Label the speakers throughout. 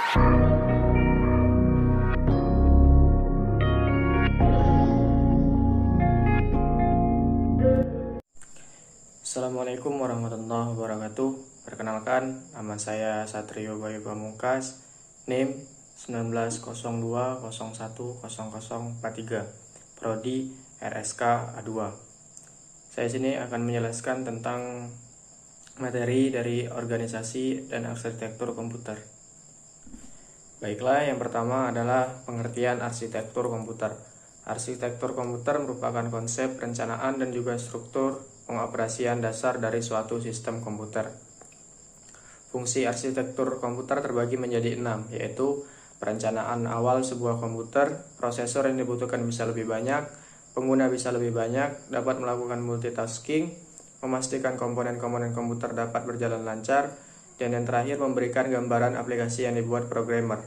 Speaker 1: Assalamualaikum warahmatullahi wabarakatuh. Perkenalkan, nama saya Satrio Bayu Pamungkas, NIM 1902010043, Prodi RSK A2. Saya sini akan menjelaskan tentang materi dari organisasi dan arsitektur komputer. Baiklah, yang pertama adalah pengertian arsitektur komputer. Arsitektur komputer merupakan konsep perencanaan dan juga struktur pengoperasian dasar dari suatu sistem komputer. Fungsi arsitektur komputer terbagi menjadi 6, yaitu perencanaan awal sebuah komputer, prosesor yang dibutuhkan bisa lebih banyak, pengguna bisa lebih banyak, dapat melakukan multitasking, memastikan komponen-komponen komputer dapat berjalan lancar, dan yang terakhir memberikan gambaran aplikasi yang dibuat programmer.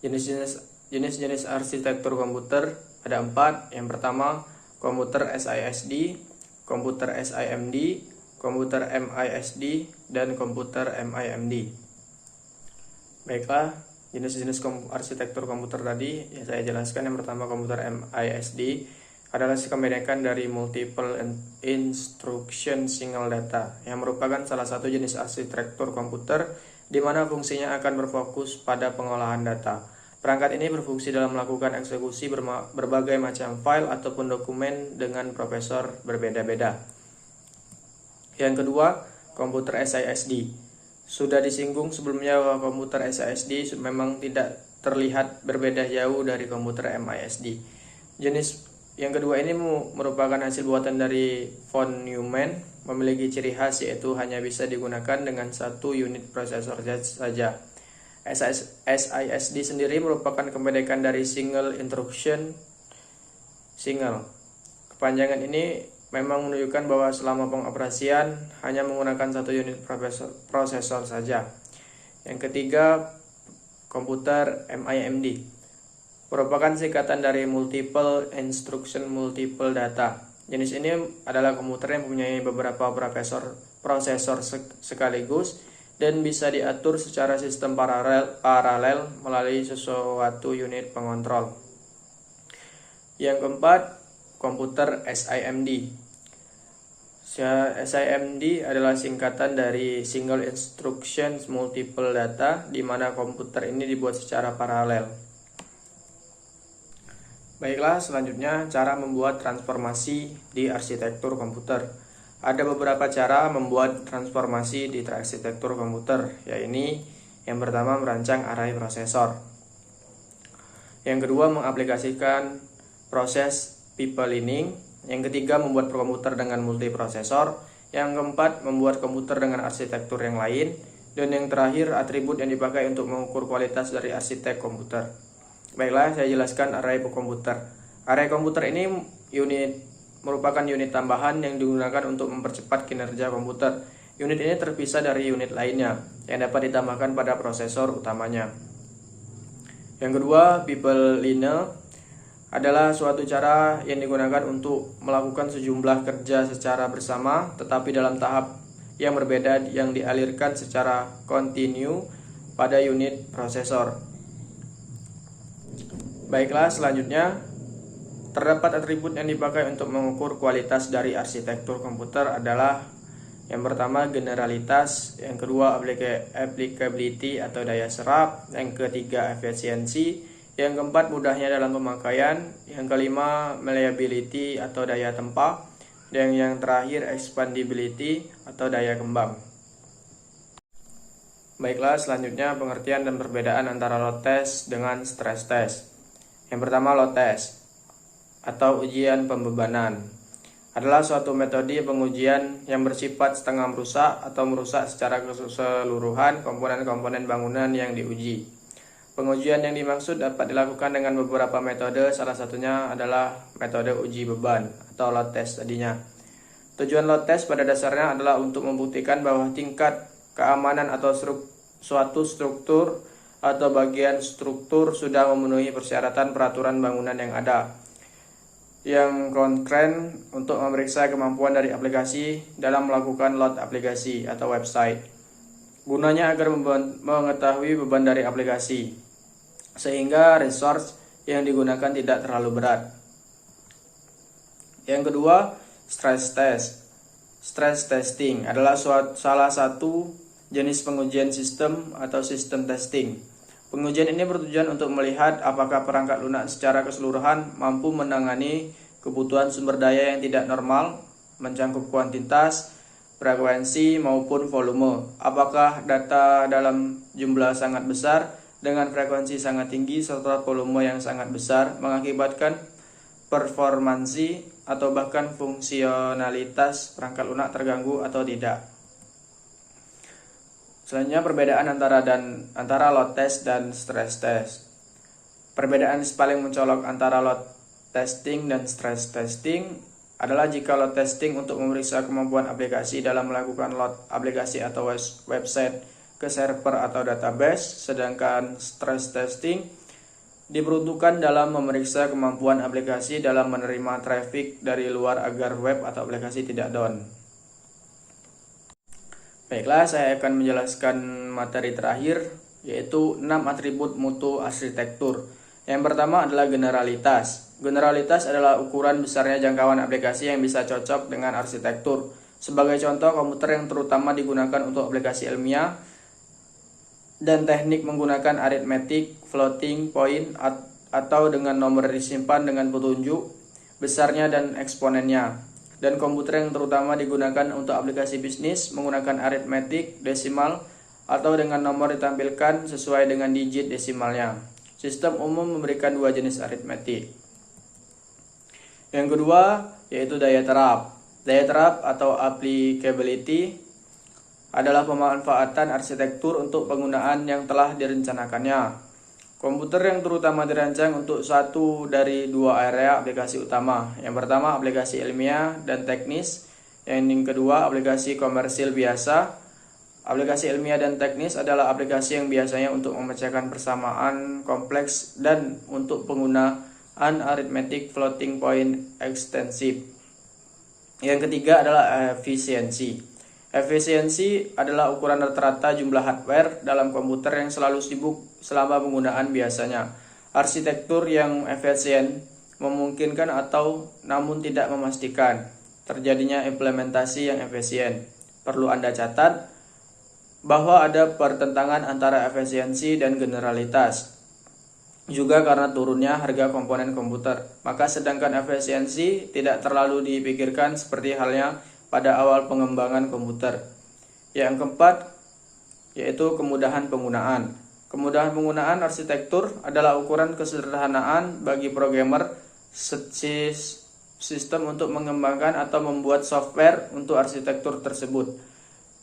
Speaker 1: Jenis-jenis arsitektur komputer ada 4. Yang pertama, komputer SISD, komputer SIMD, komputer MISD, dan komputer MIMD. Baiklah, jenis-jenis arsitektur komputer tadi yang saya jelaskan. Yang pertama, komputer MISD adalah kebanyakan dari multiple instruction single data, yang merupakan salah satu jenis arsitektur komputer di mana fungsinya akan berfokus pada pengolahan data. Perangkat ini berfungsi dalam melakukan eksekusi berbagai macam file ataupun dokumen dengan prosesor berbeda-beda. Yang kedua, komputer SISD. Sudah disinggung sebelumnya bahwa komputer SISD memang tidak terlihat berbeda jauh dari komputer MISD. Jenis yang kedua ini merupakan hasil buatan dari von Neumann, memiliki ciri khas yaitu hanya bisa digunakan dengan satu unit prosesor saja. SISD sendiri merupakan kependekan dari single instruction single. Kepanjangan ini memang menunjukkan bahwa selama pengoperasian hanya menggunakan satu unit prosesor saja. Yang ketiga, komputer MIMD merupakan singkatan dari multiple instruction multiple data. Jenis ini adalah komputer yang mempunyai beberapa prosesor sekaligus dan bisa diatur secara sistem paralel melalui sesuatu unit pengontrol. Yang keempat, komputer SIMD. SIMD adalah singkatan dari Single Instruction Multiple Data, di mana komputer ini dibuat secara paralel. Baiklah, selanjutnya cara membuat transformasi di arsitektur komputer. Ada beberapa cara membuat transformasi di arsitektur komputer, yaitu yang pertama merancang array prosesor. Yang kedua mengaplikasikan proses pipelining. Yang ketiga membuat komputer dengan multiprosesor. Yang keempat membuat komputer dengan arsitektur yang lain. Dan yang terakhir atribut yang dipakai untuk mengukur kualitas dari arsitek komputer. Baiklah, saya jelaskan array komputer. Array komputer ini merupakan unit tambahan yang digunakan untuk mempercepat kinerja komputer. Unit ini terpisah dari unit lainnya yang dapat ditambahkan pada prosesor utamanya. Yang kedua, pipelining adalah suatu cara yang digunakan untuk melakukan sejumlah kerja secara bersama tetapi dalam tahap yang berbeda yang dialirkan secara kontinu pada unit prosesor. Baiklah, selanjutnya terdapat atribut yang dipakai untuk mengukur kualitas dari arsitektur komputer adalah yang pertama generalitas, yang kedua applicability atau daya serap, yang ketiga efisiensi, yang keempat mudahnya dalam pemakaian, yang kelima malleability atau daya tempa, dan yang terakhir expandability atau daya kembang. Baiklah, selanjutnya pengertian dan perbedaan antara load test dengan stress test. Yang pertama, load test atau ujian pembebanan adalah suatu metode pengujian yang bersifat setengah merusak atau merusak secara keseluruhan komponen-komponen bangunan yang diuji. Pengujian yang dimaksud dapat dilakukan dengan beberapa metode, salah satunya adalah metode uji beban atau load test tadinya. Tujuan load test pada dasarnya adalah untuk membuktikan bahwa tingkat keamanan atau suatu struktur atau bagian struktur sudah memenuhi persyaratan peraturan bangunan yang ada. Yang konkret untuk memeriksa kemampuan dari aplikasi dalam melakukan load aplikasi atau website. Gunanya agar mengetahui beban dari aplikasi, sehingga resource yang digunakan tidak terlalu berat. Yang kedua, stress test. Stress testing adalah salah satu jenis pengujian sistem atau sistem testing. Pengujian ini bertujuan untuk melihat apakah perangkat lunak secara keseluruhan mampu menangani kebutuhan sumber daya yang tidak normal, mencakup kuantitas, frekuensi maupun volume. Apakah data dalam jumlah sangat besar dengan frekuensi sangat tinggi serta volume yang sangat besar mengakibatkan performansi atau bahkan fungsionalitas perangkat lunak terganggu atau tidak. Selanjutnya perbedaan antara load test dan stress test. Perbedaan paling mencolok antara load testing dan stress testing adalah jika load testing untuk memeriksa kemampuan aplikasi dalam melakukan load aplikasi atau website ke server atau database, sedangkan stress testing diperuntukkan dalam memeriksa kemampuan aplikasi dalam menerima traffic dari luar agar web atau aplikasi tidak down. Baiklah, saya akan menjelaskan materi terakhir, yaitu 6 atribut mutu arsitektur. Yang pertama adalah generalitas. Generalitas adalah ukuran besarnya jangkauan aplikasi yang bisa cocok dengan arsitektur. Sebagai contoh, komputer yang terutama digunakan untuk aplikasi ilmiah dan teknik menggunakan aritmetik, floating point, atau dengan nomor disimpan dengan petunjuk besarnya dan eksponennya. Dan komputer yang terutama digunakan untuk aplikasi bisnis menggunakan aritmetik, desimal, atau dengan nomor ditampilkan sesuai dengan digit desimalnya. Sistem umum memberikan 2 jenis aritmetik. Yang kedua yaitu daya terap. Daya terap atau applicability adalah pemanfaatan arsitektur untuk penggunaan yang telah direncanakannya. Komputer yang terutama dirancang untuk satu dari 2 area aplikasi utama. Yang pertama aplikasi ilmiah dan teknis. Yang kedua aplikasi komersil biasa. Aplikasi ilmiah dan teknis adalah aplikasi yang biasanya untuk memecahkan persamaan kompleks dan untuk penggunaan aritmetik floating point ekstensif. Yang ketiga adalah efisiensi. Efisiensi adalah ukuran rata-rata jumlah hardware dalam komputer yang selalu sibuk selama penggunaan biasanya. Arsitektur yang efisien memungkinkan atau namun tidak memastikan terjadinya implementasi yang efisien. Perlu Anda catat bahwa ada pertentangan antara efisiensi dan generalitas. Juga karena turunnya harga komponen komputer. Maka sedangkan efisiensi tidak terlalu dipikirkan seperti halnya pada awal pengembangan komputer. Yang keempat yaitu kemudahan penggunaan. Kemudahan penggunaan arsitektur adalah ukuran kesederhanaan bagi programmer sistem untuk mengembangkan atau membuat software untuk arsitektur tersebut.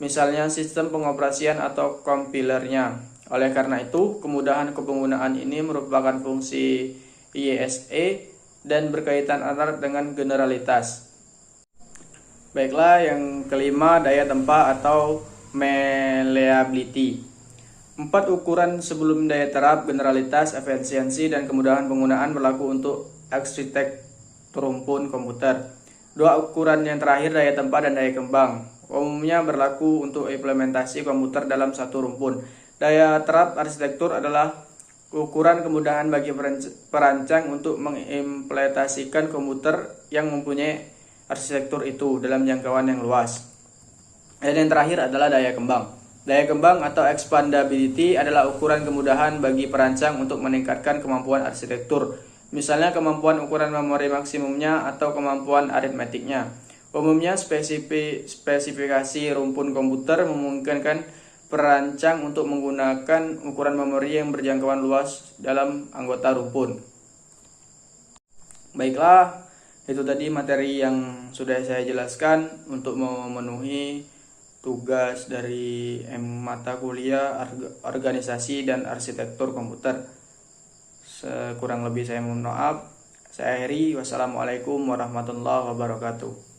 Speaker 1: Misalnya sistem pengoperasian atau kompilernya. Oleh karena itu, kemudahan penggunaan ini merupakan fungsi ISA dan berkaitan erat dengan generalitas. Baiklah, yang kelima daya tempa atau malleability. 4 ukuran sebelum daya terap, generalitas, efisiensi, dan kemudahan penggunaan berlaku untuk arsitektur rumpun komputer. 2 ukuran yang terakhir, daya tempa dan daya kembang, umumnya berlaku untuk implementasi komputer dalam satu rumpun. Daya terap arsitektur adalah ukuran kemudahan bagi perancang untuk mengimplementasikan komputer yang mempunyai arsitektur itu dalam jangkauan yang luas. Dan yang terakhir adalah daya kembang. Daya kembang atau expandability adalah ukuran kemudahan bagi perancang untuk meningkatkan kemampuan arsitektur. Misalnya kemampuan ukuran memori maksimumnya atau kemampuan aritmetiknya. Umumnya spesifikasi rumpun komputer memungkinkan perancang untuk menggunakan ukuran memori yang berjangkauan luas dalam anggota rumpun. Baiklah, itu tadi materi yang sudah saya jelaskan untuk memenuhi tugas dari mata kuliah organisasi dan arsitektur komputer. Sekurang lebih saya mohon maaf. Saya Heri. Wassalamualaikum warahmatullahi wabarakatuh.